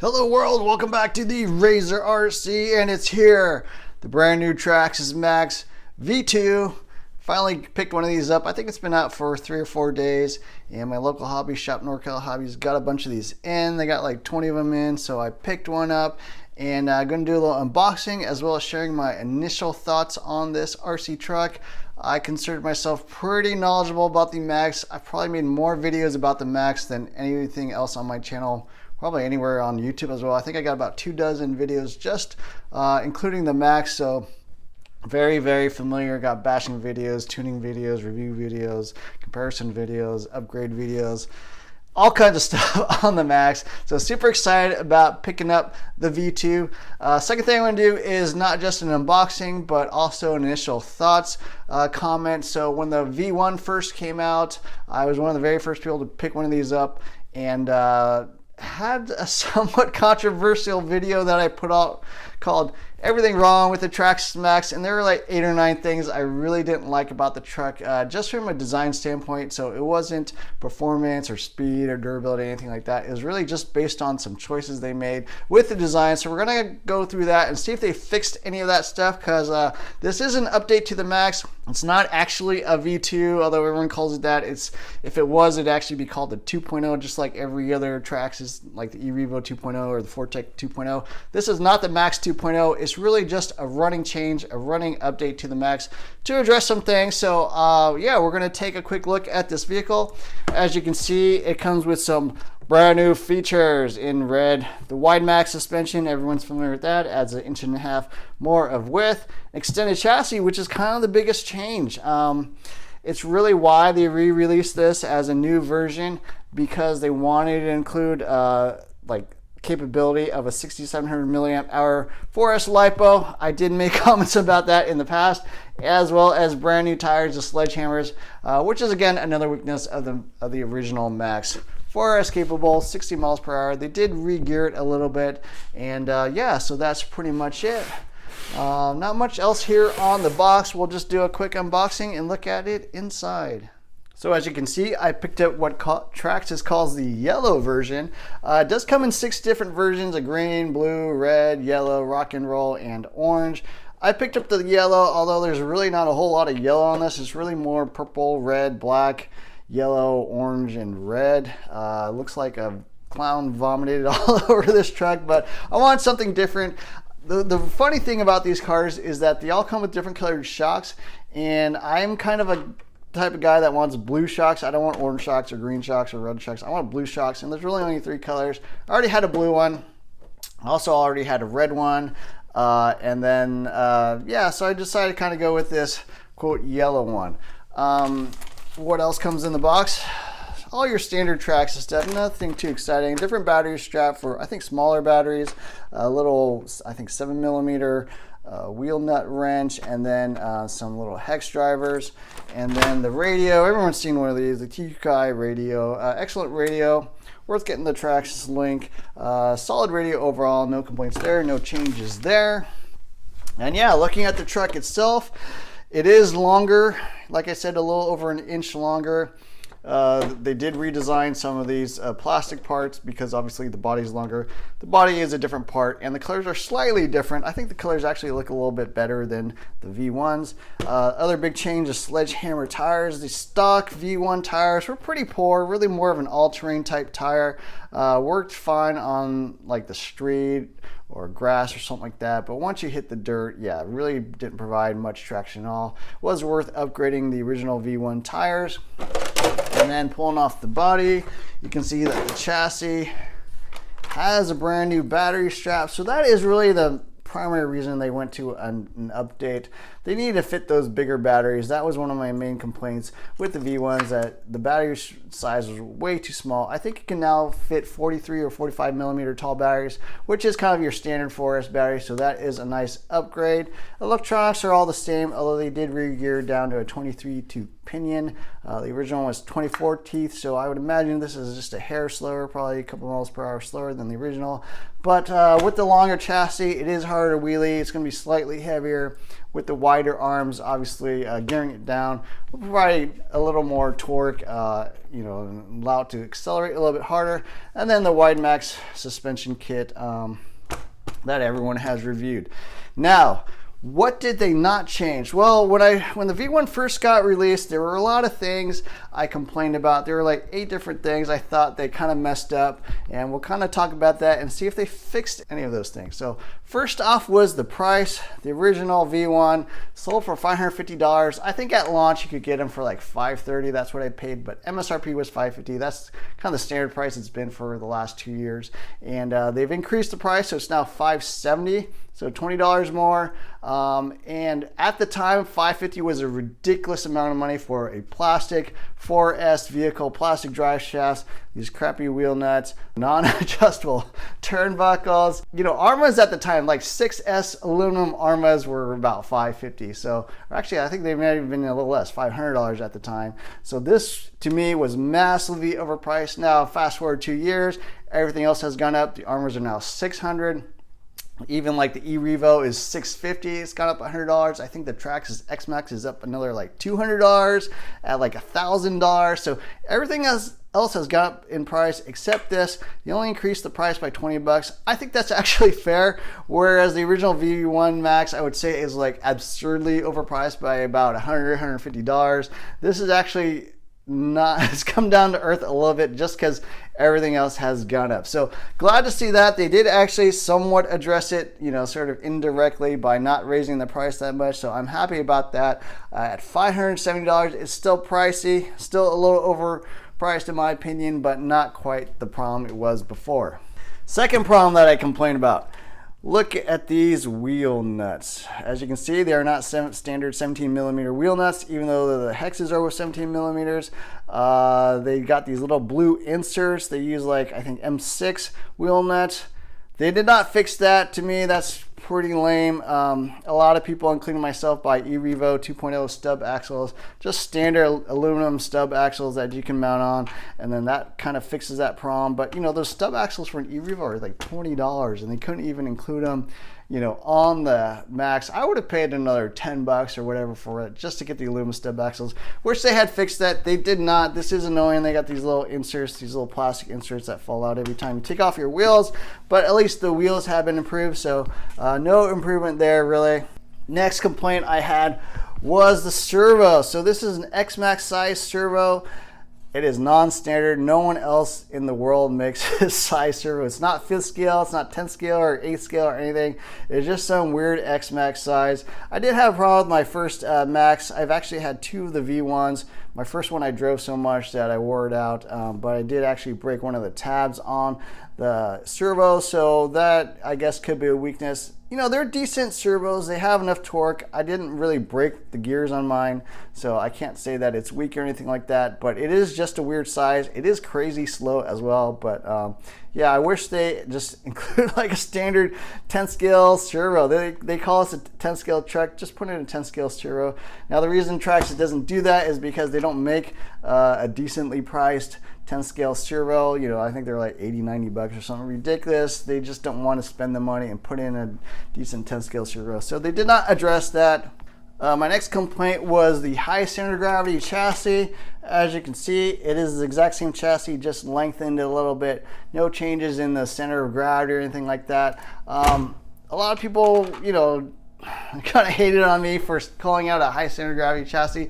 Hello world, welcome back to the Razor RC, and it's here, the brand new Traxxas Maxx V2. Finally picked one of these up. I think it's been out for 3 or 4 days, and my local hobby shop, NorCal Hobbies, got a bunch of these in. They got like 20 of them in, so I picked one up, and I'm going to do a little unboxing as well as sharing my initial thoughts on this RC truck. I considered myself pretty knowledgeable about the Maxx. I've probably made more videos about the Maxx than anything else on my channel, probably anywhere on YouTube as well. I think I got about 24 videos just including the Maxx, so very familiar. Got bashing videos, tuning videos, review videos, comparison videos, upgrade videos, all kinds of stuff on the Maxx. So super excited about picking up the V2. Second thing I'm going to do is not just an unboxing, but also an initial thoughts comment. So when the V1 first came out, I was one of the very first people to pick one of these up, and had a somewhat controversial video that I put out called Everything Wrong with the Traxxas Maxx, and there were like 8 or 9 things I really didn't like about the truck, just from a design standpoint. So it wasn't performance or speed or durability or anything like that. It was really just based on some choices they made with the design. So we're gonna go through that and see if they fixed any of that stuff, because this is an update to the Maxx. It's not actually a V2, although everyone calls it that. If it was, it'd actually be called the 2.0, just like every other Traxxas, like the eRevo 2.0 or the Fortec 2.0. This is not the Maxx 2.0. It's really just a running change, a running update to the Maxx to address some things. So yeah, we're going to take a quick look at this vehicle. As you can see, it comes with some brand new features in red. The wide max suspension, everyone's familiar with that, adds 1.5 inches more of width. Extended chassis, which is kind of the biggest change. It's really why they re-released this as a new version, because they wanted to include like capability of a 6700 milliamp hour 4S LiPo. I did make comments about that in the past, as well as brand new tires, the sledgehammers, which is again another weakness of the original Maxx. 4S capable, 60 miles per hour. They did re-gear it a little bit, and yeah, so that's pretty much it. Not much else here on the box. We'll just do a quick unboxing and look at it inside. So as you can see, I picked up what Traxxas calls the yellow version. It does come in 6 different versions: a green, blue, red, yellow, rock and roll, and orange. I picked up the yellow, although there's really not a whole lot of yellow on this. It's really more purple, red, black, yellow, orange, and red. Looks like a clown vomited all over this truck, but I want something different. The funny thing about these cars is that they all come with different colored shocks, and I'm kind of a type of guy that wants blue shocks. I don't want orange shocks or green shocks or red shocks. I want blue shocks, and there's really only 3 colors. I already had a blue one. I also already had a red one. And then, yeah, so I decided to kind of go with this, quote, yellow one. What else comes in the box? All your standard Traxxas stuff, nothing too exciting. Different battery strap for, I think, smaller batteries. A little, I think, 7mm wheel nut wrench, and then some little hex drivers, and then the radio. Everyone's seen one of these, the TQI radio. Excellent radio, worth getting the Traxxas link. Solid radio overall, no complaints there, no changes there. And yeah, looking at the truck itself, it is longer. Like I said, a little over 1 inch longer. They did redesign some of these plastic parts, because obviously the body is longer. The body is a different part, and the colors are slightly different. I think the colors actually look a little bit better than the V1s. Other big change is sledgehammer tires. The stock V1 tires were pretty poor, really more of an all-terrain type tire. Worked fine on like the street or grass or something like that, but once you hit the dirt, yeah, really didn't provide much traction at all. Was worth upgrading the original V1 tires. And then pulling off the body, you can see that the chassis has a brand new battery strap. So that is really the primary reason they went to an update. They needed to fit those bigger batteries. That was one of my main complaints with the V1s, that the battery size was way too small. I think it can now fit 43 or 45 millimeter tall batteries, which is kind of your standard 4S battery. So that is a nice upgrade. Electronics are all the same, although they did re-gear down to a 23 to opinion. The original was 24 teeth, so I would imagine this is just a hair slower, probably a couple miles per hour slower than the original. But with the longer chassis, it is harder to wheelie. It's going to be slightly heavier. With the wider arms, obviously gearing it down will provide a little more torque, allow it to accelerate a little bit harder. And then the WideMax suspension kit that everyone has reviewed. Now, what did they not change? Well, when the V1 first got released, there were a lot of things I complained about. There were like 8 different things I thought they kind of messed up, and we'll kind of talk about that and see if they fixed any of those things. So first off was the price. The original V1 sold for $550. I think at launch you could get them for like $530. That's what I paid, but MSRP was $550. That's kind of the standard price it's been for the last 2 years, and they've increased the price, so it's now $570. So $20 more, and at the time, $550 was a ridiculous amount of money for a plastic 4S vehicle, plastic drive shafts, these crappy wheel nuts, non-adjustable turnbuckles. Armas at the time, like 6S aluminum Armas were about $550. So actually, I think they may have been a little less, $500 at the time. So this, to me, was massively overpriced. Now, fast forward 2 years, everything else has gone up. The Armas are now $600. Even like the E-Revo is $650. It's gone up $100. I think the Traxxas Xmaxx is up another like $200 at like $1,000. So everything else has gone up in price except this. They only increased the price by $20. I think that's actually fair. Whereas the original V1 Max, I would say, is like absurdly overpriced by about $100, $150. This is actually it's come down to earth a little bit just because everything else has gone up. So glad to see that they did actually somewhat address it, sort of indirectly by not raising the price that much. So I'm happy about that. At $570, it's still pricey, still a little overpriced in my opinion, but not quite the problem it was before. Second problem that I complained about. Look at these wheel nuts. As you can see, they are not standard 17 millimeter wheel nuts, even though the hexes are with 17 millimeters. They got these little blue inserts. They use like, I think, M6 wheel nuts. They did not fix that. To me, that's pretty lame. A lot of people, including myself, buy E-Revo 2.0 stub axles, just standard aluminum stub axles that you can mount on, and then that kind of fixes that problem. But those stub axles for an E-Revo are like $20, and they couldn't even include them on the Max. I would have paid another $10 or whatever for it just to get the aluminum stub axles. Wish they had fixed that. They did not. This is annoying. They got these little inserts, these little plastic inserts that fall out every time you take off your wheels, but at least the wheels have been improved, so no improvement there really. Next complaint I had was the servo. So this is an Xmaxx size servo. It is non-standard. No one else in the world makes this size servo. It's not 5th scale, it's not 10th scale or 8th scale or anything. It's just some weird Xmaxx size. I did have a problem with my first Max. I've actually had 2 of the V1s. My first one I drove so much that I wore it out, but I did actually break one of the tabs on the servo, so that I guess could be a weakness. They're decent servos. They have enough torque. I didn't really break the gears on mine, so I can't say that it's weak or anything like that, but it is just a weird size. It is crazy slow as well, but yeah, I wish they just include like a standard 10 scale servo. They call us a 10 scale truck. Just put in a 10 scale servo. Now the reason Traxxas doesn't do that is because they don't make a decently priced 10 scale servo. I think they're like $80-$90 or something ridiculous. They just don't want to spend the money and put in a decent 10 scale servo. So they did not address that. My next complaint was the high center of gravity chassis. As you can see, it is the exact same chassis, just lengthened a little bit. No changes in the center of gravity or anything like that. A lot of people, kind of hated on me for calling out a high center of gravity chassis.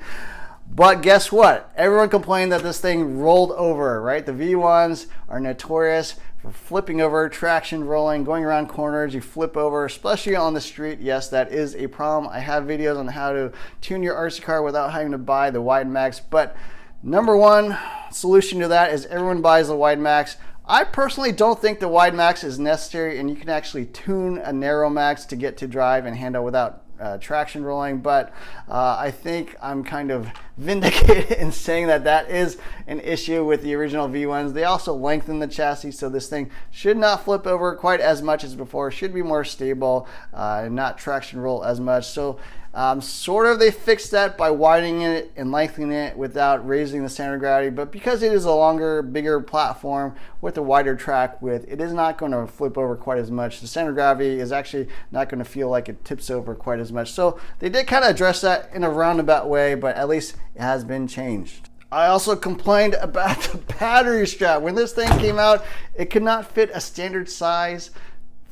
But guess what? Everyone complained that this thing rolled over, right? The V1s are notorious for flipping over, traction rolling, going around corners, you flip over, especially on the street. Yes, that is a problem. I have videos on how to tune your RC car without having to buy the WideMax. But number one solution to that is everyone buys the WideMax. I personally don't think the WideMax is necessary, and you can actually tune a narrow max to get to drive and handle without traction rolling, but I think I'm kind of vindicated in saying that that is an issue with the original V1s. They also lengthen the chassis, so this thing should not flip over quite as much as before, should be more stable and not traction roll as much. So Sort of they fixed that by widening it and lengthening it without raising the center of gravity, but because it is a longer, bigger platform with a wider track width, it is not going to flip over quite as much. The center of gravity is actually not going to feel like it tips over quite as much. So they did kind of address that in a roundabout way, but at least it has been changed. I also complained about the battery strap. When this thing came out, it could not fit a standard size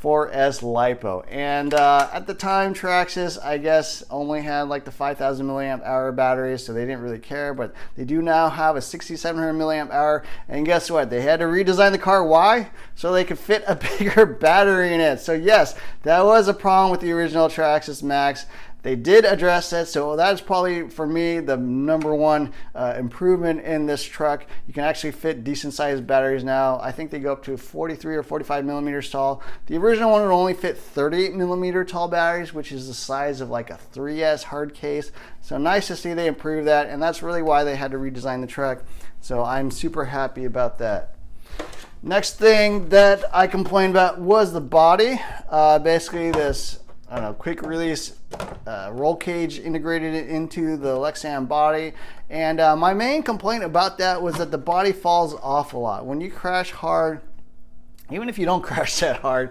4S LiPo. And at the time, Traxxas, I guess, only had like the 5,000 milliamp hour batteries, so they didn't really care. But they do now have a 6,700 milliamp hour. And guess what? They had to redesign the car. Why? So they could fit a bigger battery in it. So yes, that was a problem with the original Traxxas Maxx. They did address it, so that's probably, for me, the number one improvement in this truck. You can actually fit decent sized batteries now. I think they go up to 43 or 45 millimeters tall. The original one would only fit 38 millimeter tall batteries, which is the size of like a 3S hard case. So nice to see they improved that, and that's really why they had to redesign the truck. So I'm super happy about that. Next thing that I complained about was the body. Basically this, I don't know, quick release roll cage integrated it into the Lexan body, and my main complaint about that was that the body falls off a lot. When you crash hard, even if you don't crash that hard,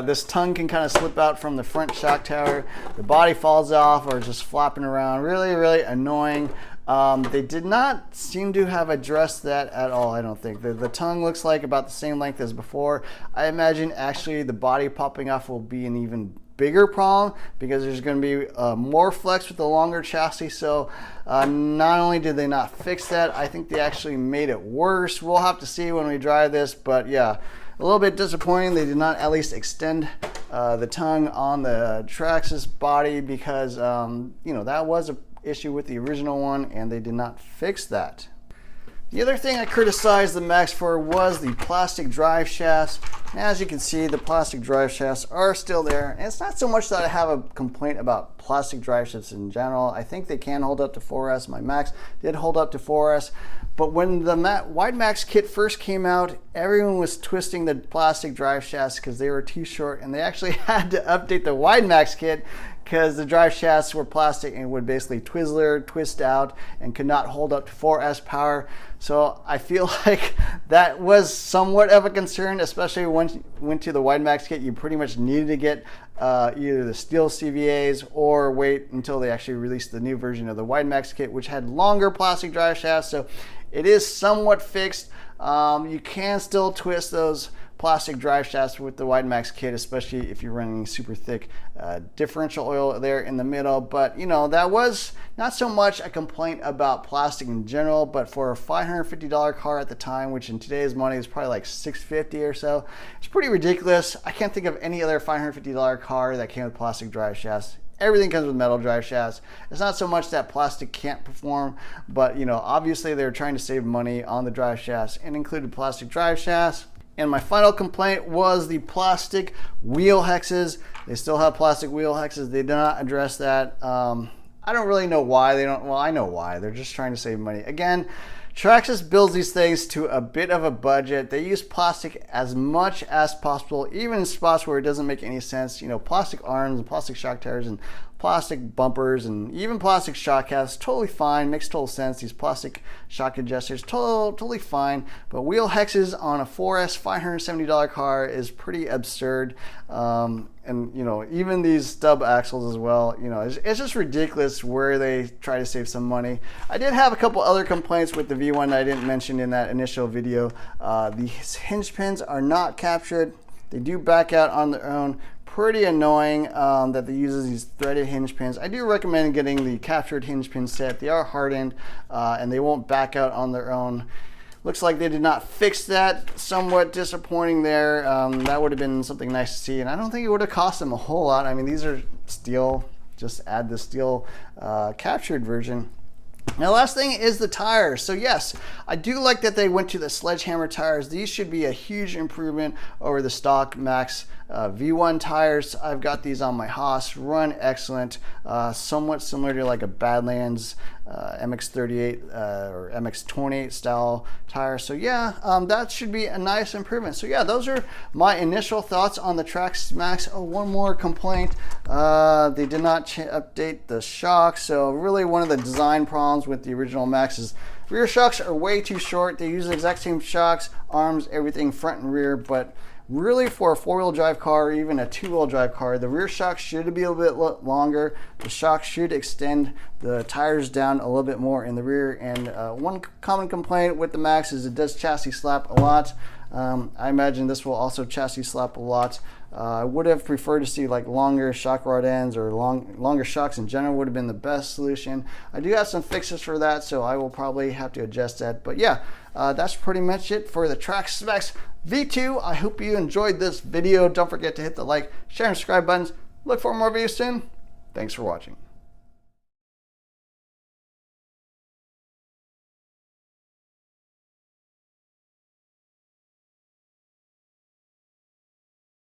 this tongue can kind of slip out from the front shock tower. The body falls off or just flopping around. Really annoying. They did not seem to have addressed that at all, I don't think. The tongue looks like about the same length as before. I imagine actually the body popping off will be an even bigger problem because there's going to be more flex with the longer chassis. So not only did they not fix that, I think they actually made it worse. We'll have to see when we drive this, but yeah, a little bit disappointing. They did not at least extend the tongue on the Traxxas body because you know, that was an issue with the original one and they did not fix that. The other thing I criticized the Maxx for was the plastic drive shafts. As you can see, the plastic drive shafts are still there. And it's not so much that I have a complaint about plastic drive shafts in general. I think they can hold up to 4S. My Maxx did hold up to 4S. But when the Wide Max kit first came out, everyone was twisting the plastic drive shafts because they were too short. And they actually had to update the Wide Max kit because the drive shafts were plastic and would basically Twizzler, twist out, and could not hold up to 4S power. So I feel like that was somewhat of a concern, especially once you went to the Wide Max kit. You pretty much needed to get either the steel CVAs or wait until they actually released the new version of the Wide Max kit, which had longer plastic drive shafts. So it is somewhat fixed. You can still twist those plastic drive shafts with the Wide Max kit, especially if you're running super thick differential oil there in the middle. But you know, that was not so much a complaint about plastic in general, but for a $550 car at the time, which in today's money is probably like $650 or so, it's pretty ridiculous. I can't think of any other $550 car that came with plastic drive shafts. Everything comes with metal drive shafts. It's not so much that plastic can't perform, but you know, obviously they're trying to save money on the drive shafts and included plastic drive shafts. And my final complaint was the plastic wheel hexes. They still have plastic wheel hexes. They did not address that. I don't really know why they don't. Well, I know why. They're just trying to save money. Again, Traxxas builds these things to a bit of a budget. They use plastic as much as possible, even in spots where it doesn't make any sense. You know, plastic arms and plastic shock tires and plastic bumpers and even plastic shock caps, totally fine, makes total sense. These plastic shock adjusters, totally fine. But wheel hexes on a 4S $570 car is pretty absurd. And you know, even these stub axles as well, you know, it's just ridiculous where they try to save some money. I did have a couple other complaints with the V1 that I didn't mention in that initial video. These hinge pins are not captured. They do back out on their own. Pretty annoying that they use these threaded hinge pins. I do recommend getting the captured hinge pin set. They are hardened and they won't back out on their own. Looks like they did not fix that. Somewhat disappointing there. That would have been something nice to see, and I don't think it would have cost them a whole lot. I mean, these are steel. Just add the steel captured version. Now, last thing is the tires. So yes, I do like that they went to the sledgehammer tires. These should be a huge improvement over the stock Maxx V1 tires. I've got these on my Haas, run excellent, somewhat similar to like a Badlands MX-38 or MX-28 style tire. So yeah, that should be a nice improvement. So yeah, those are my initial thoughts on the Traxxas Maxx. Oh, one more complaint, they did not update the shocks. So really one of the design problems with the original Maxx is rear shocks are way too short. They use the exact same shocks, arms, everything front and rear, but really for a four-wheel drive car or even a two-wheel drive car, the rear shock should be a little bit longer. The shock should extend the tires down a little bit more in the rear. And one common complaint with the Maxx is it does chassis slap a lot. I imagine this will also chassis slap a lot. I would have preferred to see like longer shock rod ends, or longer shocks in general would have been the best solution. I do have some fixes for that, so I will probably have to adjust that. But yeah, that's pretty much it for the Traxxas Maxx V2. I hope you enjoyed this video. Don't forget to hit the like, share, and subscribe buttons. Look for more videos soon. Thanks for watching.